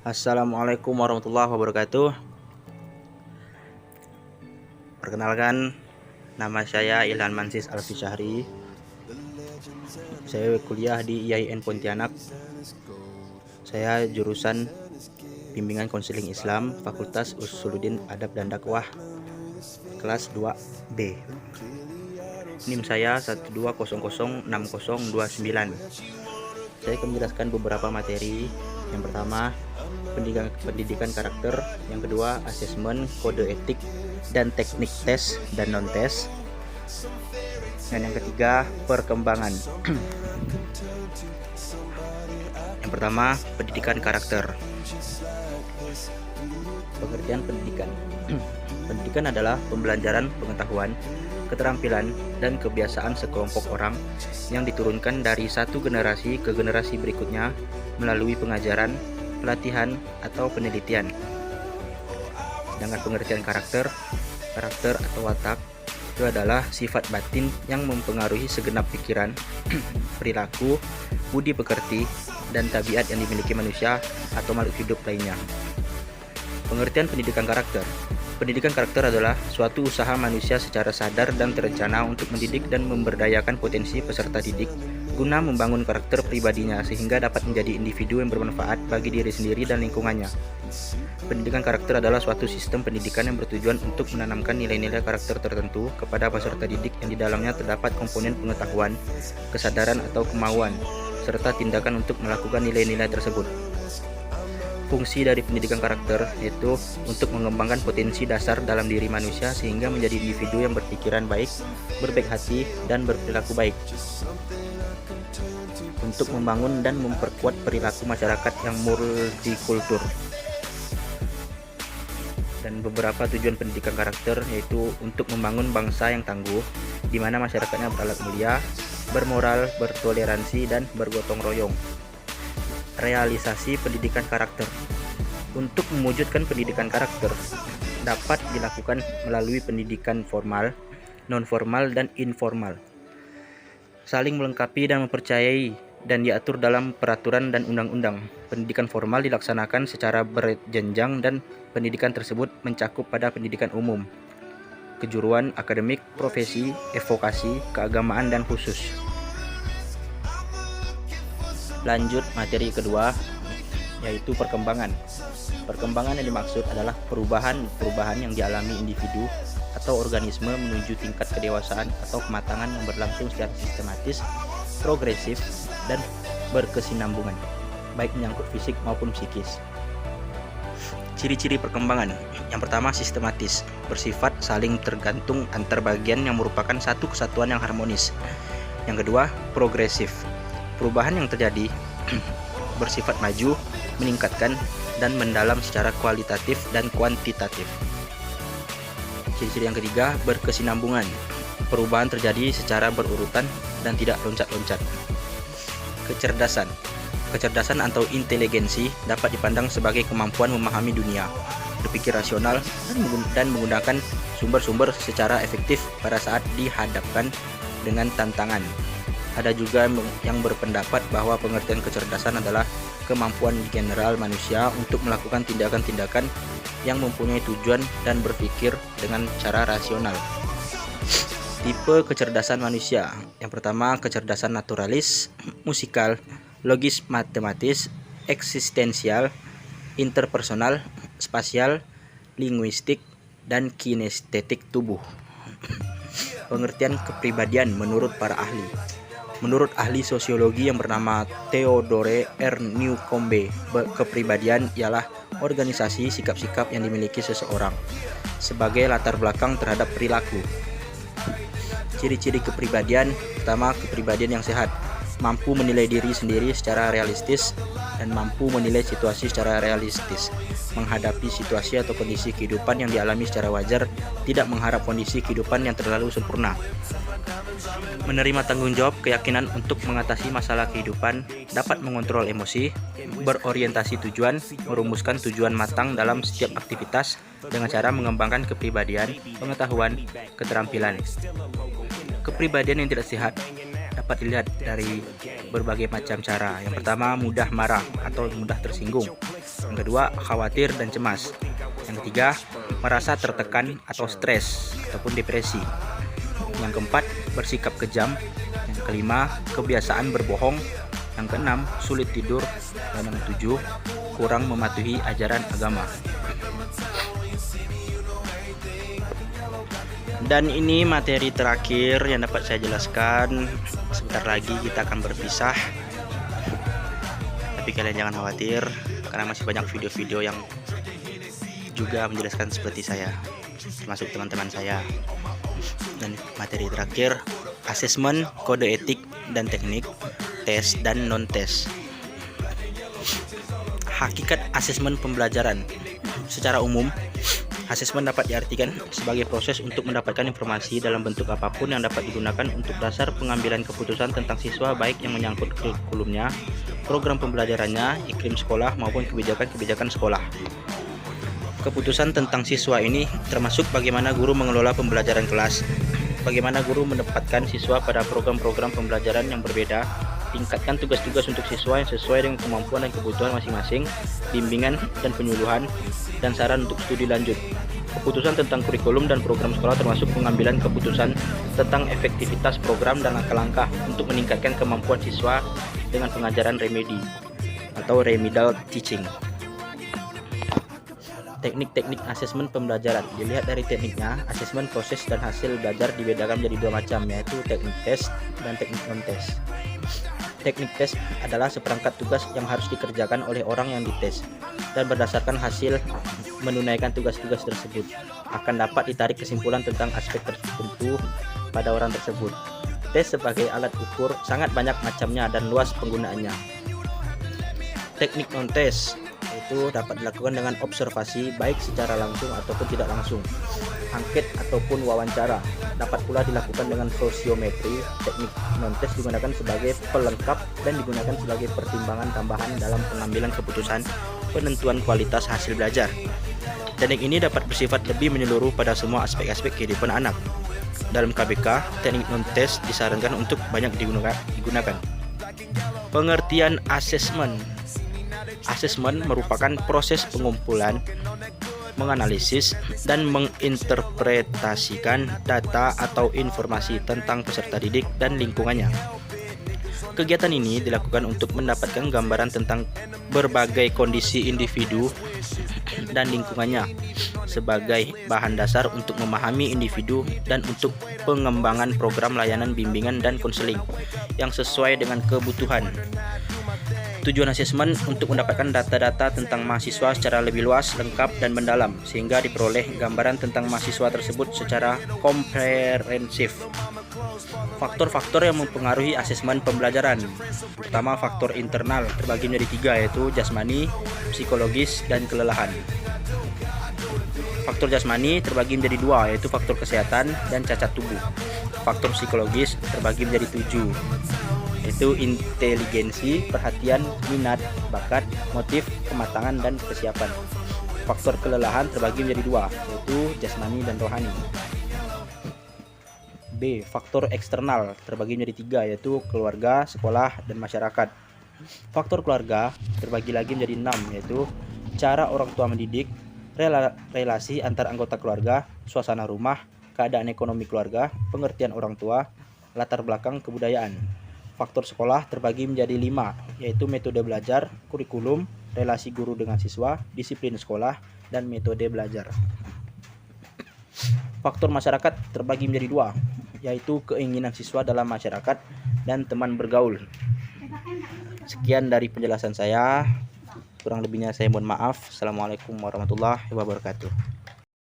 Assalamualaikum warahmatullahi wabarakatuh. Perkenalkan, nama saya Ilhan Mansis Alfi Syahri. Saya kuliah di IAIN Pontianak. Saya jurusan Bimbingan Konseling Islam, Fakultas Usuluddin Adab dan Dakwah, kelas 2B. NIM saya 12006029. Saya akan menjelaskan beberapa materi. Yang pertama, pendidikan karakter. Yang kedua, asesmen, kode etik, dan teknik tes dan non-tes. Dan yang ketiga, perkembangan. Yang pertama, pendidikan karakter. Pengertian pendidikan. Pendidikan adalah pembelajaran pengetahuan, keterampilan, dan kebiasaan sekelompok orang yang diturunkan dari satu generasi ke generasi berikutnya melalui pengajaran, pelatihan, atau penelitian. Sedangkan pengertian karakter atau watak itu adalah sifat batin yang mempengaruhi segenap pikiran, perilaku, budi pekerti, dan tabiat yang dimiliki manusia atau makhluk hidup lainnya. Pengertian pendidikan karakter. Pendidikan karakter adalah suatu usaha manusia secara sadar dan terencana untuk mendidik dan memberdayakan potensi peserta didik guna membangun karakter pribadinya sehingga dapat menjadi individu yang bermanfaat bagi diri sendiri dan lingkungannya. Pendidikan karakter adalah suatu sistem pendidikan yang bertujuan untuk menanamkan nilai-nilai karakter tertentu kepada peserta didik yang di dalamnya terdapat komponen pengetahuan, kesadaran atau kemauan, serta tindakan untuk melakukan nilai-nilai tersebut. Fungsi dari pendidikan karakter yaitu untuk mengembangkan potensi dasar dalam diri manusia sehingga menjadi individu yang berpikiran baik, berbaik hati, dan berperilaku baik. Untuk membangun dan memperkuat perilaku masyarakat yang multikultur. Dan beberapa tujuan pendidikan karakter yaitu untuk membangun bangsa yang tangguh, di mana masyarakatnya berakhlak mulia, bermoral, bertoleransi, dan bergotong royong. Realisasi pendidikan karakter. Untuk mewujudkan pendidikan karakter dapat dilakukan melalui pendidikan formal, non-formal, dan informal. Saling melengkapi dan mempercayai dan diatur dalam peraturan dan undang-undang. Pendidikan formal dilaksanakan secara berjenjang dan pendidikan tersebut mencakup pada pendidikan umum, kejuruan, akademik, profesi, vokasi, keagamaan, dan khusus. Lanjut materi kedua, yaitu perkembangan. Perkembangan yang dimaksud adalah perubahan yang dialami individu atau organisme menuju tingkat kedewasaan atau kematangan yang berlangsung secara sistematis, progresif, dan berkesinambungan, baik menyangkut fisik maupun psikis. Ciri-ciri perkembangan. Yang pertama, sistematis, bersifat saling tergantung antar bagian yang merupakan satu kesatuan yang harmonis. Yang kedua, progresif. Perubahan yang terjadi bersifat maju, meningkatkan, dan mendalam secara kualitatif dan kuantitatif. Ciri-ciri yang ketiga, berkesinambungan. Perubahan terjadi secara berurutan dan tidak loncat-loncat. Kecerdasan. Kecerdasan atau inteligensi dapat dipandang sebagai kemampuan memahami dunia, berpikir rasional, dan menggunakan sumber-sumber secara efektif pada saat dihadapkan dengan tantangan. Ada juga yang berpendapat bahwa pengertian kecerdasan adalah kemampuan general manusia untuk melakukan tindakan-tindakan yang mempunyai tujuan dan berpikir dengan cara rasional. Tipe kecerdasan manusia. Yang pertama, kecerdasan naturalis, musikal, logis matematis, eksistensial, interpersonal, spasial, linguistik, dan kinestetik tubuh. Pengertian kepribadian menurut para ahli. Menurut ahli sosiologi yang bernama Theodore R. Newcombe, kepribadian ialah organisasi sikap-sikap yang dimiliki seseorang sebagai latar belakang terhadap perilaku. Ciri-ciri kepribadian. Pertama, kepribadian yang sehat, mampu menilai diri sendiri secara realistis dan mampu menilai situasi secara realistis, menghadapi situasi atau kondisi kehidupan yang dialami secara wajar, tidak mengharap kondisi kehidupan yang terlalu sempurna. Menerima tanggung jawab, keyakinan untuk mengatasi masalah kehidupan, dapat mengontrol emosi, berorientasi tujuan, merumuskan tujuan matang dalam setiap aktivitas dengan cara mengembangkan kepribadian, pengetahuan, keterampilan. Kepribadian yang tidak sehat dapat dilihat dari berbagai macam cara. Yang pertama, mudah marah atau mudah tersinggung. Yang kedua, khawatir dan cemas. Yang ketiga, merasa tertekan atau stres ataupun depresi. Yang keempat, bersikap kejam. Yang kelima, kebiasaan berbohong. Yang keenam, sulit tidur. Dan yang ketujuh, kurang mematuhi ajaran agama. Dan ini materi terakhir yang dapat saya jelaskan. Sebentar lagi kita akan berpisah. Tapi kalian jangan khawatir, karena masih banyak video-video yang juga menjelaskan seperti saya, termasuk teman-teman saya. Dan materi terakhir, asesmen, kode etik dan teknik, tes dan non-tes. Hakikat asesmen pembelajaran. Secara umum, asesmen dapat diartikan sebagai proses untuk mendapatkan informasi dalam bentuk apapun yang dapat digunakan untuk dasar pengambilan keputusan tentang siswa, baik yang menyangkut kurikulumnya, program pembelajarannya, iklim sekolah, maupun kebijakan-kebijakan sekolah. Keputusan tentang siswa ini termasuk bagaimana guru mengelola pembelajaran kelas, bagaimana guru menempatkan siswa pada program-program pembelajaran yang berbeda, tingkatkan tugas-tugas untuk siswa yang sesuai dengan kemampuan dan kebutuhan masing-masing, bimbingan dan penyuluhan, dan saran untuk studi lanjut. Keputusan tentang kurikulum dan program sekolah termasuk pengambilan keputusan tentang efektivitas program dan langkah-langkah untuk meningkatkan kemampuan siswa dengan pengajaran remedi atau remedial teaching. Teknik-teknik asesmen pembelajaran. Dilihat dari tekniknya, asesmen proses dan hasil belajar dibedakan menjadi dua macam, yaitu teknik tes dan teknik non-tes. Teknik tes adalah seperangkat tugas yang harus dikerjakan oleh orang yang dites, dan berdasarkan hasil menunaikan tugas-tugas tersebut akan dapat ditarik kesimpulan tentang aspek tertentu pada orang tersebut. Tes sebagai alat ukur sangat banyak macamnya dan luas penggunaannya. Teknik non-tes itu dapat dilakukan dengan observasi, baik secara langsung ataupun tidak langsung. Angket ataupun wawancara dapat pula dilakukan dengan sosiometri. Teknik non-tes digunakan sebagai pelengkap dan digunakan sebagai pertimbangan tambahan dalam pengambilan keputusan penentuan kualitas hasil belajar. Teknik ini dapat bersifat lebih menyeluruh pada semua aspek-aspek kehidupan anak. Dalam KBK, teknik non-tes disarankan untuk banyak digunakan. Pengertian asesmen. Asesmen merupakan proses pengumpulan, menganalisis, dan menginterpretasikan data atau informasi tentang peserta didik dan lingkungannya. Kegiatan ini dilakukan untuk mendapatkan gambaran tentang berbagai kondisi individu dan lingkungannya sebagai bahan dasar untuk memahami individu dan untuk pengembangan program layanan bimbingan dan konseling yang sesuai dengan kebutuhan. Tujuan asesmen untuk mendapatkan data-data tentang mahasiswa secara lebih luas, lengkap, dan mendalam, sehingga diperoleh gambaran tentang mahasiswa tersebut secara komprehensif. Faktor-faktor yang mempengaruhi asesmen pembelajaran. Pertama, faktor internal terbagi menjadi tiga, yaitu jasmani, psikologis, dan kelelahan. Faktor jasmani terbagi menjadi dua, yaitu faktor kesehatan dan cacat tubuh. Faktor psikologis terbagi menjadi 7, yaitu inteligensi, perhatian, minat, bakat, motif, kematangan, dan kesiapan. Faktor kelelahan terbagi menjadi 2, yaitu jasmani dan rohani. B. Faktor eksternal terbagi menjadi 3, yaitu keluarga, sekolah, dan masyarakat. Faktor keluarga terbagi lagi menjadi 6, yaitu cara orang tua mendidik, relasi antar anggota keluarga, suasana rumah, keadaan ekonomi keluarga, pengertian orang tua, latar belakang kebudayaan. Faktor sekolah terbagi menjadi 5, yaitu metode belajar, kurikulum, relasi guru dengan siswa, disiplin sekolah, dan metode belajar. Faktor masyarakat terbagi menjadi 2, yaitu keinginan siswa dalam masyarakat dan teman bergaul. Sekian dari penjelasan saya, kurang lebihnya saya mohon maaf. Assalamualaikum warahmatullahi wabarakatuh.